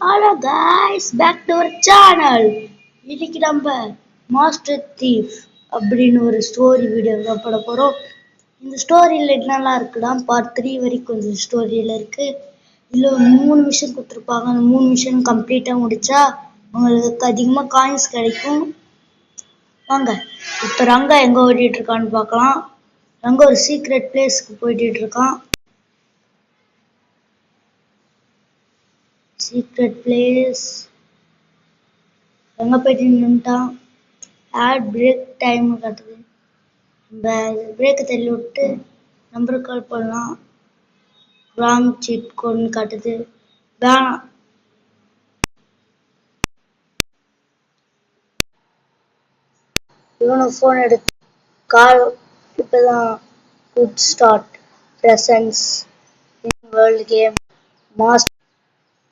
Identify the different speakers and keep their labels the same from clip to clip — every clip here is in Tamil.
Speaker 1: Hello guys, back to our channel. இன்னைக்கு நம்ம மாஸ்டர் தீஃப் அப்படின்னு ஒரு ஸ்டோரி வீடியோ தான் போட போறோம். இந்த ஸ்டோரியில என்னெல்லாம் இருக்குன்னா பார்ட் 3 வரைக்கும் இந்த ஸ்டோரியில இருக்கு. இதுல 3 மிஷன் கொடுத்துருப்பாங்க. அந்த 3 மிஷன் கம்ப்ளீட்டா முடிச்சா உங்களுக்கு அதிகமா காயின்ஸ் கிடைக்கும். வாங்க இப்ப ரங்கா எங்க ஓடிட்டு இருக்கான்னு பார்க்கலாம். ரங்கா ஒரு சீக்ரெட் பிளேஸ்க்கு போயிட்டு இருக்கான். சீக்ரெட் பிளேஸ் எங்க போயிட்டு நின்றுட்டான். ஆட் பிரேக் டைம் காட்டுது. நம்ம பிரேக்கை தள்ளி விட்டு நம்பருக்கு கால் பண்ணலாம். ராங் சீட் கோட்னு காட்டுது. வேணாம், இவனும் ஃபோன் எடுத்து கால். இப்போதான் good start presence in world game master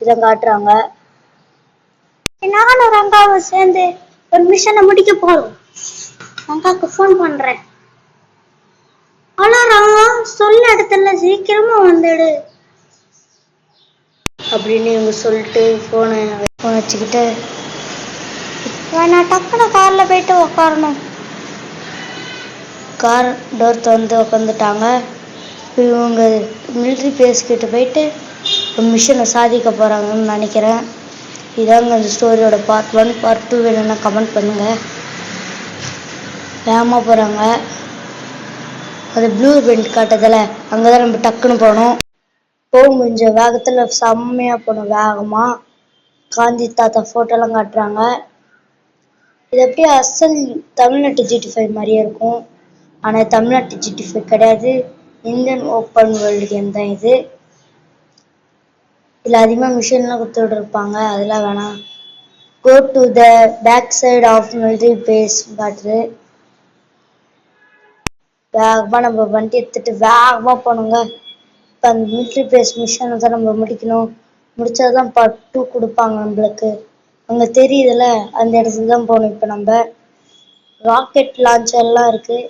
Speaker 1: இதை காட்டுறாங்க. நானும் ரங்காவும் சேர்ந்து ஒரு மிஷனை முடிக்க போறோம். ரங்காவுக்கு ஃபோன் பண்றேன். ஹலோ ரங்கா, சொல்ல இடத்துல சீக்கிரமா வந்துடு அப்படின்னு இவங்க சொல்லிட்டு ஃபோன் வச்சுக்கிட்டு நான் டக்குனு கார்ல போயிட்டு உட்காரணும். கார் டோர் திறந்து உட்காந்துட்டாங்க. இவங்க மிலிட்ரி பேஸ் கிட்ட போயிட்டு மிஷனை சாதிக்க போறாங்கன்னு நினைக்கிறேன். இதாங்க இந்த ஸ்டோரியோட பார்ட் 1. பார்ட் 2 வேணும்னா கமெண்ட் பண்ணுங்க. வேகமாக போகிறாங்க. அது ப்ளூ பெண்ட் காட்டுதில் அங்கே தான் நம்ம டக்குன்னு போகணும். போகும் கொஞ்சம் வேகத்தில் செம்மையாக போகணும். வேகமாக காந்தி தாத்தா ஃபோட்டோலாம் காட்டுறாங்க. இது அப்படியே அசல் தமிழ்நாட்டு GT5 மாதிரியே இருக்கும். ஆனால் தமிழ்நாட்டு GT5 கிடையாது, இந்தியன் ஓப்பன் வேர்ல்டு கேம் தான் இது. இதில் அதிகமாக மிஷின்லாம் கொடுத்துட்டு இருப்பாங்க, அதெல்லாம் வேணாம். Go to the back side of military base காட்டுது. வேகமாக நம்ம வண்டி எடுத்துட்டு வேகமாக போகணுங்க. இப்போ அந்த மிலிட்ரி பேஸ் மிஷனை தான் நம்ம முடிக்கணும். முடிச்சாதான் பார்ட் 2 கொடுப்பாங்க நம்மளுக்கு. அங்கே தெரியுதுல்ல, அந்த இடத்துல தான் போகணும். இப்போ நம்ம ராக்கெட் லான்ச்சர்லாம் இருக்குது.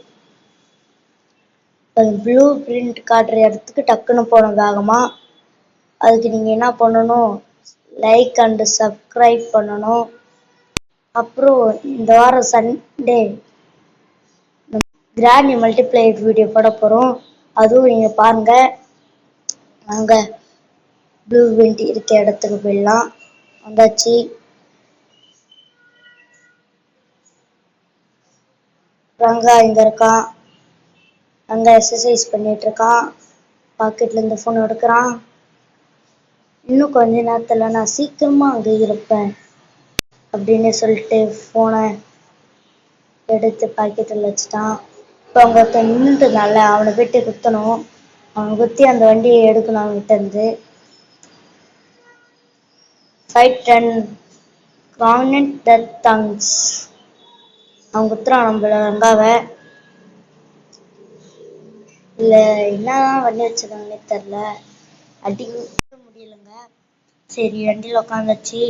Speaker 1: அது ப்ளூ பிரிண்ட் காட்டுற இடத்துக்கு டக்குன்னு போகணும் வேகமாக. அதுக்கு நீங்கள் என்ன பண்ணணும், லைக் அண்டு சப்ஸ்கிரைப் பண்ணணும். அப்புறம் இந்த வாரம் சண்டே கிராண்டி மல்டிப்ளையர் வீடியோ போட போகிறோம், அதுவும் நீங்கள் பாருங்கள். நாங்கள் ப்ளூ பிரிண்ட் இருக்க இடத்துக்கு போயிடலாம். வந்தாச்சு. ரங்கா இங்கே இருக்கான். ரங்கா எக்ஸசைஸ் பண்ணிட்டு இருக்கான். பாக்கெட்ல இருந்து ஃபோன் எடுக்கிறான். இன்னும் கொஞ்ச நேரத்தில் நான் சீக்கிரமாக அங்கே இருப்பேன் அப்படின்னு சொல்லிட்டு ஃபோனை எடுத்து பாக்கெட்டில் வச்சுட்டான். இப்போ அவங்க நின்றுனால அவனை போயிட்டு குத்தணும். அவனை குத்தி அந்த வண்டியை எடுக்கணும் அவன்கிட்ட இருந்து. Fight and கார்னட் the things. அவன் குத்துறான் நம்மள ரங்காவை. இல்லை என்னதான் வண்டி வச்சிருக்காங்கன்னே தெரில, அடிக்க முடியலைங்க. சரி வண்டியில் உட்காந்துச்சு.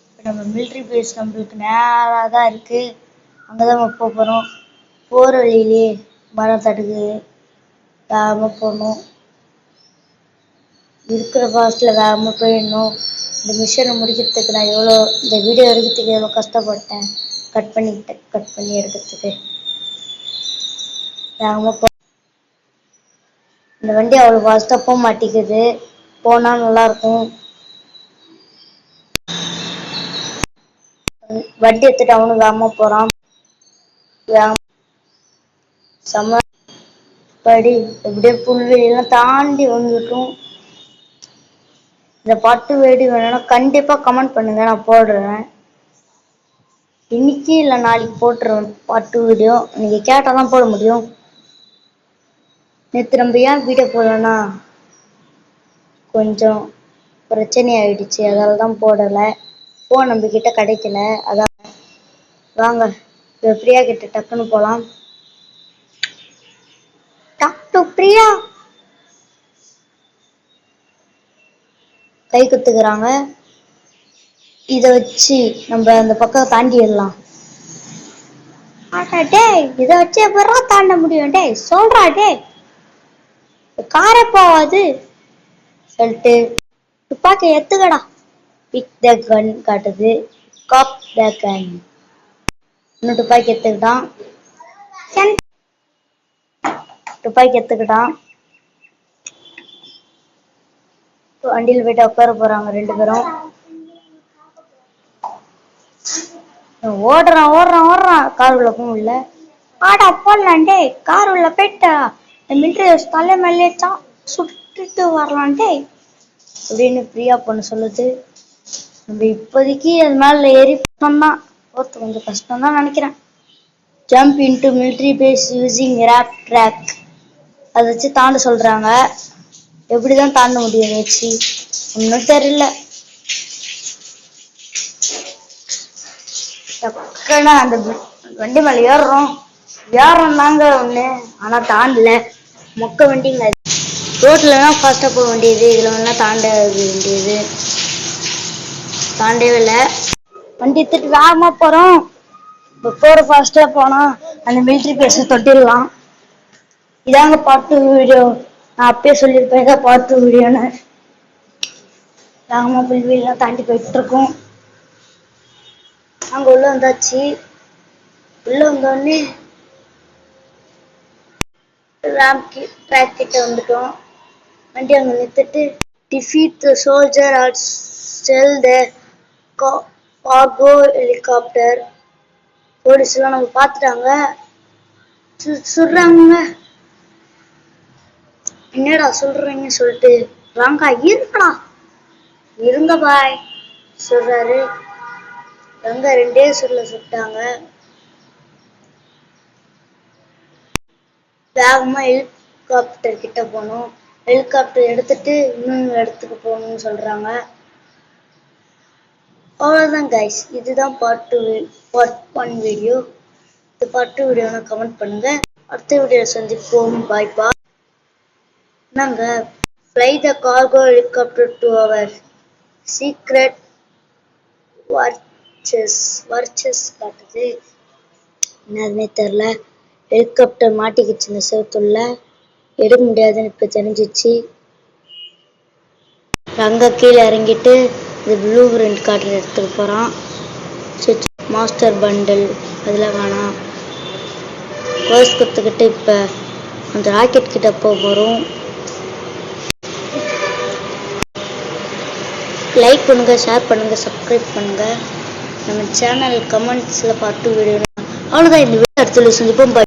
Speaker 1: இப்போ நம்ம மிலிட்ரி பேஸ் நம்மளுக்கு நேராக தான் இருக்குது. அங்கே தான் நம்ம போக போகிறோம். போகிற வழியிலே மரம் தடுக்குது. வேகமாக போகணும். இருக்கிற ஃபாஸ்ட்டில் வேகமாக போயிடணும். இந்த மிஷனை முடிக்கிறதுக்கு நான் இந்த வீடியோ எடுக்கிறதுக்கு எவ்வளோ கஷ்டப்பட்டேன். கட் பண்ணி எடுக்கிறதுக்கு வேகமாக போ. இந்த வண்டி அவ்வளோ ஃபாஸ்ட்டாக போக மாட்டேங்குது. போனால் நல்லாயிருக்கும். வண்டி எடுத்துட்டு அவனும் வேகமாக போகிறான். செம்ம படி எப்படியே புல்வெளியெல்லாம் தாண்டி வந்துட்டோம். இந்த பாட்டு வீடியோ வேணும்னா கண்டிப்பாக கமெண்ட் பண்ணுங்க, நான் போடுறேன். இன்னைக்கு இல்லை நாளைக்கு போட்டுருவேன் பாட்டு வீடியோ. நீங்கள் கேட்டால் தான் போட முடியும். நேற்று நம்ம ஏன் வீடியோ போடலன்னா கொஞ்சம் பிரச்சனை ஆயிடுச்சு, அதால தான் போடலை. ஃபோன் நம்மக்கிட்ட கிடைக்கல, அதான். வாங்க இப்போ பிரியா கிட்ட டக்குன்னு போகலாம். டாக்டர் பிரியா கை குத்துக்கிறாங்க. இதை வச்சு நம்ம அந்த பக்கம் தாண்டிடலாம். டே இதை வச்சு எப்பறம் தாண்ட முடியும்? டே சொல்றா, டே காரை போவாது சொல்லிட்டு துப்பாக்கி எத்துக்கடா. பிக் த கன் காட்டுது. காக் த கன். இன்னும் துப்பாக்கி எடுத்துக்கிட்டான். வண்டியில் போயிட்டு உட்கார போறாங்க 2 பேரும். ஓடுறான் கார் உள்ள போகும் இல்ல. ஆடா போடலாம் டே, கார் உள்ள போயிட்டா மிலிட்டரி தலை மேலே சுட்டுட்டு வரலாம் டே அப்படின்னு பிரியா பொண்ணு சொல்லுது. நம்ம இப்போதைக்கு அது மேல ஏறி தான் போறது கொஞ்சம் கஷ்டம் தான் நினைக்கிறேன். Jump into military base using ramp track. அதை வச்சு தாண்ட சொல்றாங்க. எப்படிதான் தாண்ட முடியும் வச்சு ஒன்னும் தெரியல. டக்குன்னு அந்த வண்டி மேல ஏறுறோம் தாங்க ஒண்ணு. ஆனா தாண்டல. மொக்க வண்டிங்க. ரோட்லனா ஃபாஸ்டா போக வேண்டியது, இதுல வேணா தாண்ட வேண்டியது. தாண்டவே இல்லை. வண்டி எடுத்துட்டு வேகமா போறோம். போற ஃபாஸ்டா போனா அந்த மிலிட்டரி பேஸ தொட்டிடலாம். இதாங்க பார்ட் 2 வீடியோ. நான் அப்பயே சொல்லியிருப்பேன் இதான் பார்ட் 2 வீடியோன்னு. வேகமா புல்வெளிலாம் தாண்டி போயிட்டு இருக்கோம். அங்க உள்ள வந்தாச்சு. உள்ள வந்தோடனே ட்ராக் கிட்ட வந்துட்டோம். வண்டி அங்க நிறுத்திட்டு defeat the soldier or steal the cargo helicopter. போலீஸ்லாம் நம்ம பார்த்துட்டாங்க. சொல்றாங்க என்னடா சொல்றீங்க சொல்லிட்டு ராங்கா இருக்கடா இருங்க பாய் சொல்றாரு. ரங்க 2 சொல்ல சுட்டாங்க. வேகமா ஹெலிகாப்டர் கிட்ட போனோம். ஹெலிகாப்டர் எடுத்துட்டு இன்னொரு இடத்துக்கு போகணும்னு சொல்றாங்க. அவ்வளவுதான் கைஸ். இதுதான் பார்ட் 1 வீடியோ. இந்த பார்ட் 2 வீடியோனா கமெண்ட் பண்ணுங்க. அடுத்த வீடியோ சந்திப்போம். பாய் பாய். நாங்க fly the cargo helicopter to our secret virtues காட்டுது. என்னதுன்னே தெரியல. ஹெலிகாப்டர் மாட்டிக்கிச்சு இந்த செவத்துள்ள. எடுக்க முடியாதுன்னு இப்ப தெரிஞ்சிச்சு. அங்க கீழே இறங்கிட்டு இந்த ப்ளூ பிரிண்ட் கார்டர் எடுத்துட்டு போறான். மாஸ்டர் பண்டில் அதெல்லாம் வேணாம். கோர்ஸ் கற்றுக்கிட்டு இப்போ அந்த ராக்கெட் கிட்ட போகிறோம். லைக் பண்ணுங்க, ஷேர் பண்ணுங்க, சப்ஸ்கிரைப் பண்ணுங்க. நம்ம சேனல் கமெண்ட்ஸில் பார்த்து வீடியோ. அவ்வளோதான் இந்த வீடியோ அடுத்த சந்திப்போம்.